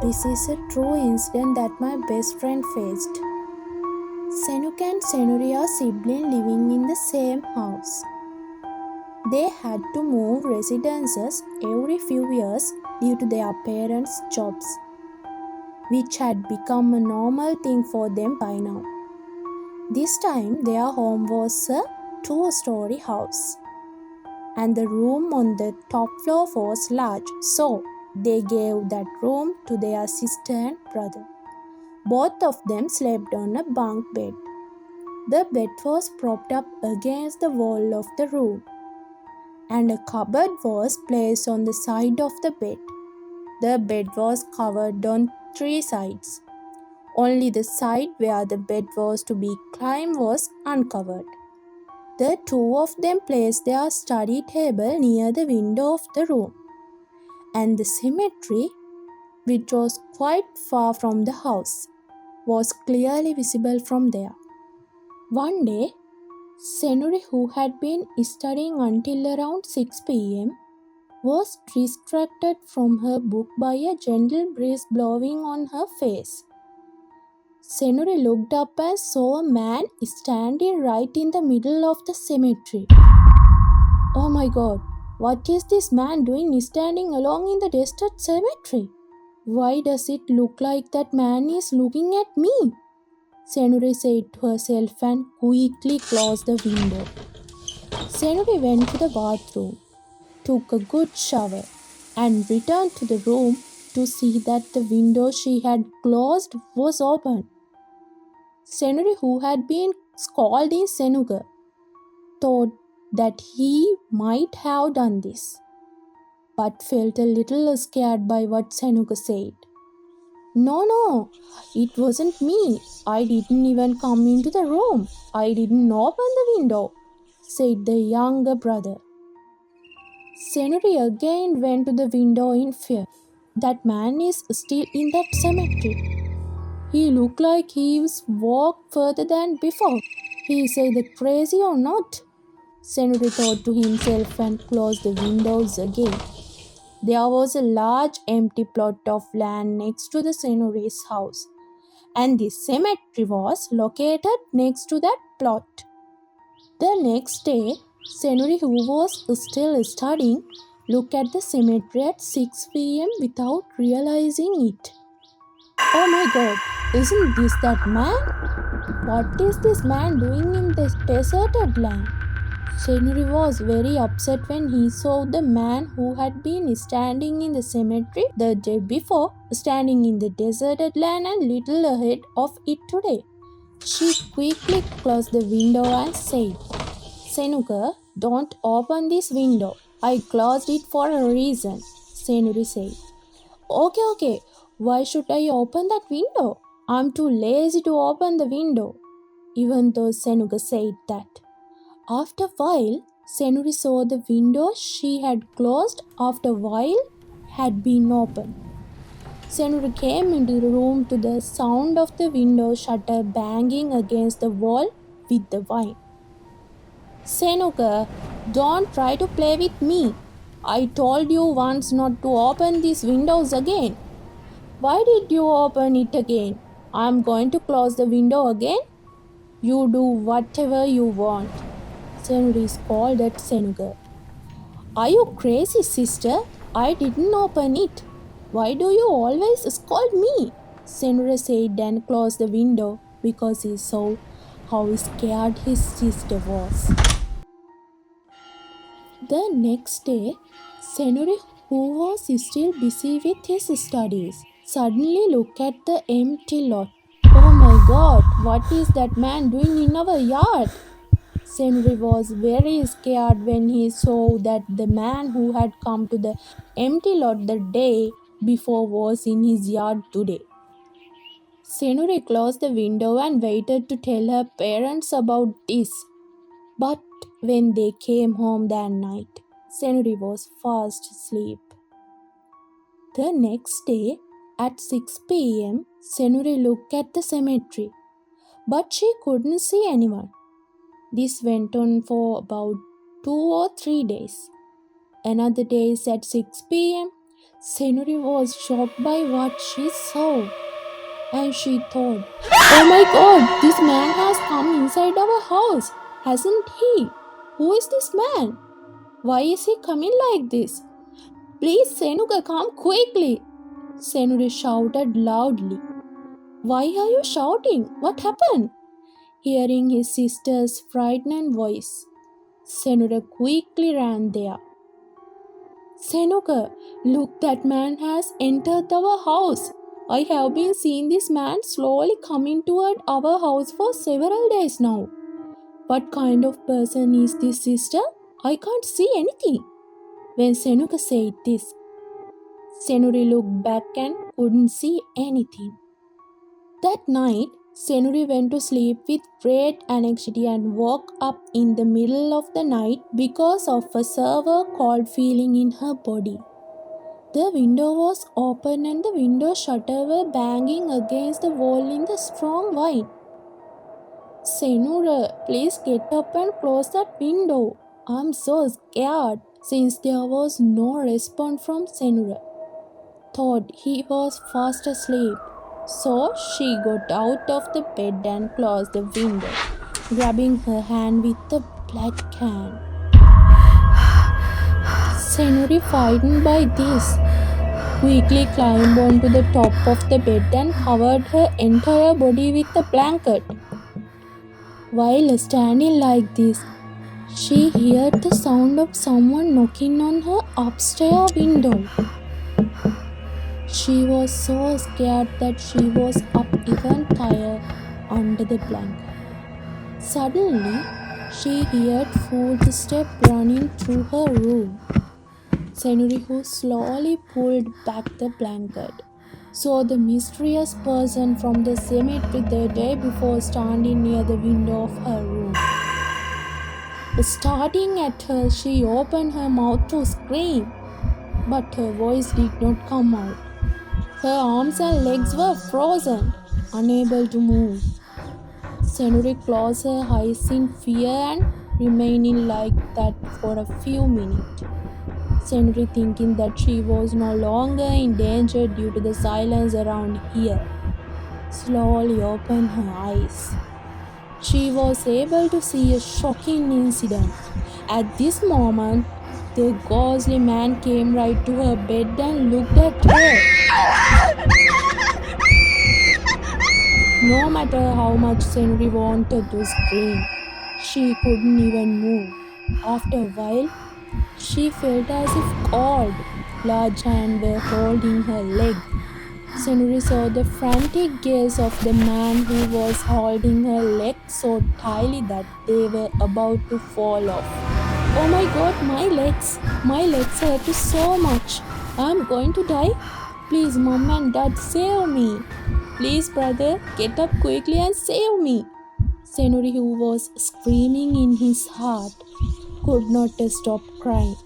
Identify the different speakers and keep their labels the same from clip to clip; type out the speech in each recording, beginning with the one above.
Speaker 1: This is a true incident that my best friend faced. Senuk and Senuri are siblings living in the same house. They had to move residences every few years due to their parents' jobs, which had become a normal thing for them by now. This time, their home was a two-story house, and the room on the top floor was large, so they gave that room to their sister and brother. Both of them slept on a bunk bed. The bed was propped up against the wall of the room, and a cupboard was placed on the side of the bed. The bed was covered on three sides. Only the side where the bed was to be climbed was uncovered. The two of them placed their study table near the window of the room, and the cemetery, which was quite far from the house, was clearly visible from there. One day, Senuri, who had been studying until around 6 p.m., was distracted from her book by a gentle breeze blowing on her face. Senuri looked up and saw a man standing right in the middle of the cemetery. Oh my god, what is this man doing standing alone in the desert cemetery? Why does it look like that man is looking at me? Senuri said to herself and quickly closed the window. Senuri went to the bathroom, took a good shower, and returned to the room to see that the window she had closed was open. Senuri, who had been scolding Senuga, thought that he might have done this, but felt a little scared by what Senuga said. No, it wasn't me. I didn't even come into the room. I didn't open the window, said the younger brother. Senuri again went to the window in fear. That man is still in that cemetery. He looked like he's walked further than before. He is either crazy or not. Senuri thought to himself and closed the windows again. There was a large empty plot of land next to the Senuri's house, and the cemetery was located next to that plot. The next day, Senuri, who was still studying, looked at the cemetery at 6 p.m. without realizing it. Oh my god, isn't this that man? What is this man doing in this deserted land? Senuri was very upset when he saw the man who had been standing in the cemetery the day before, standing in the deserted land and little ahead of it today. She quickly closed the window and said, Senuga, don't open this window. I closed it for a reason, Senuri said. Okay, why should I open that window? I'm too lazy to open the window, even though Senuga said that. After a while, Senuri saw the window she had closed after a while had been opened. Senuri came into the room to the sound of the window shutter banging against the wall with the vine. Senuga, don't try to play with me. I told you once not to open these windows again. Why did you open it again? I'm going to close the window again. You do whatever you want. Senuri scolded Senuga. Are you crazy, sister? I didn't open it. Why do you always scold me? Senuri said and closed the window because he saw how scared his sister was. The next day, Senuri, who was still busy with his studies, suddenly looked at the empty lot. Oh my god, what is that man doing in our yard? Senuri was very scared when he saw that the man who had come to the empty lot the day before was in his yard today. Senuri closed the window and waited to tell her parents about this. But when they came home that night, Senuri was fast asleep. The next day, at 6 p.m., Senuri looked at the cemetery, but she couldn't see anyone. This went on for about 2 or 3 days. Another day at 6 p.m., Senuri was shocked by what she saw, and she thought, "Oh my god, this man has come inside our house, hasn't he? Who is this man? Why is he coming like this? Please, Senuka, come quickly!" Senuri shouted loudly. "Why are you shouting? What happened?" Hearing his sister's frightened voice, Senura quickly ran there. "Senuka, look, that man has entered our house. I have been seeing this man slowly coming toward our house for several days now. What kind of person is this, sister? I can't see anything." When Senuka said this, Senuri looked back and couldn't see anything. That night, Senuri went to sleep with great anxiety and woke up in the middle of the night because of a severe cold feeling in her body. The window was open and the window shutters were banging against the wall in the strong wind. "Senura, please get up and close that window. I'm so scared." Since there was no response from Senura, thought he was fast asleep. So she got out of the bed and closed the window, rubbing her hand with the black hand. Senuri, frightened by this, quickly climbed onto the top of the bed and covered her entire body with a blanket. While standing like this, she heard the sound of someone knocking on her upstairs window. She was so scared that she was up even higher under the blanket. Suddenly, she heard footsteps running through her room. Senuri, who slowly pulled back the blanket, saw the mysterious person from the cemetery the day before standing near the window of her room. Starting at her, she opened her mouth to scream, but her voice did not come out. Her arms and legs were frozen, unable to move. Senuri closed her eyes in fear and remaining like that for a few minutes. Senuri, thinking that she was no longer in danger due to the silence around here, slowly opened her eyes. She was able to see a shocking incident. At this moment, the ghostly man came right to her bed and looked at her. No matter how much Senuri wanted to scream, she couldn't even move. After a while, she felt as if cold, large hands were holding her leg. Senuri saw the frantic gaze of the man who was holding her leg so tightly that they were about to fall off. "Oh my god, my legs! My legs hurt so much! I'm going to die! Please, mom and dad, save me! Please, brother, get up quickly and save me!" Senuri, who was screaming in his heart, could not stop crying,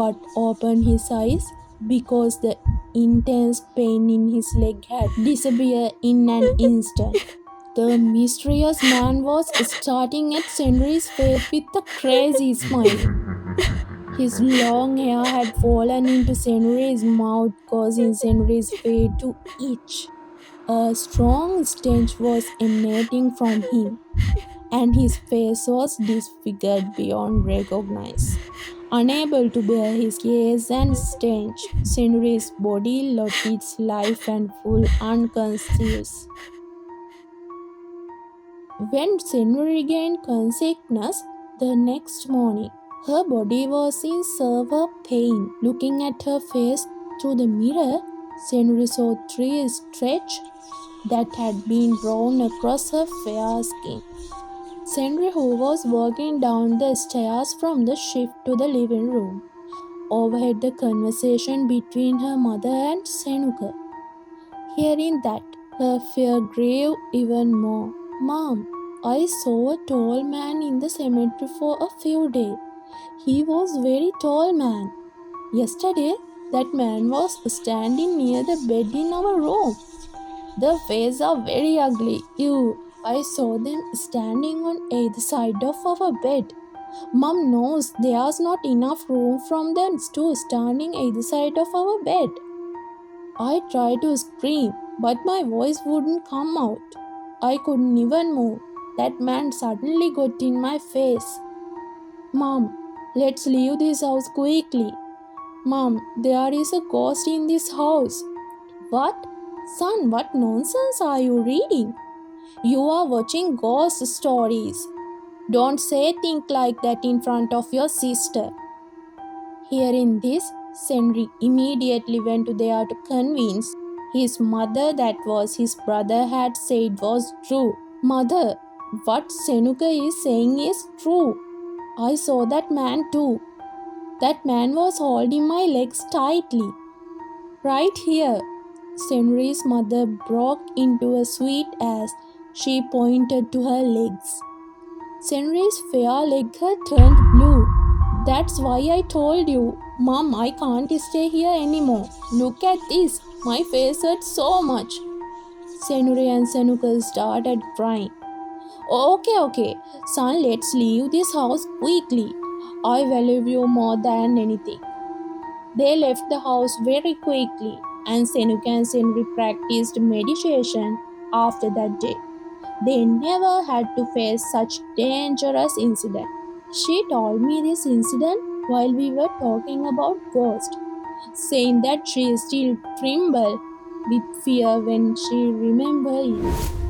Speaker 1: but opened his eyes because the intense pain in his leg had disappeared in an instant. The mysterious man was staring at Senuri's face with a crazy smile. His long hair had fallen into Senuri's mouth, causing Senuri's face to itch. A strong stench was emanating from him, and his face was disfigured beyond recognition. Unable to bear his gaze and stench, Senuri's body lost its life and full unconscious. When Senuri regained consciousness the next morning, her body was in severe pain. Looking at her face through the mirror, Senuri saw 3 stretches that had been drawn across her fair skin. Senri, who was walking down the stairs from the shift to the living room, overheard the conversation between her mother and Senuka. Hearing that, her fear grew even more. "Mom, I saw a tall man in the cemetery for a few days. He was very tall man. Yesterday, that man was standing near the bed in our room. The faces are very ugly. Ew, I saw them standing on either side of our bed. Mom knows there's not enough room from them to standing either side of our bed. I tried to scream, but my voice wouldn't come out. I couldn't even move. That man suddenly got in my face. Mom, let's leave this house quickly. Mom, there is a ghost in this house. What? Son, what nonsense are you reading? You are watching ghost stories. Don't say things like that in front of your sister. Hearing this, Henry immediately went there to convince his mother that what his brother had said was true. Mother, what Senuka is saying is true. I saw that man too. That man was holding my legs tightly. Right here. Senri's mother broke into a sweet as she pointed to her legs. Senri's fair leg had turned blue. That's why I told you, Mom, I can't stay here anymore. Look at this. My face hurts so much. Senuri and Senuka started crying. Okay, son, let's leave this house quickly. I value you more than anything. They left the house very quickly, and Senuka and Senri practiced meditation after that day. They never had to face such dangerous incident. She told me this incident while we were talking about ghosts, saying that she still trembled with fear when she remembered it.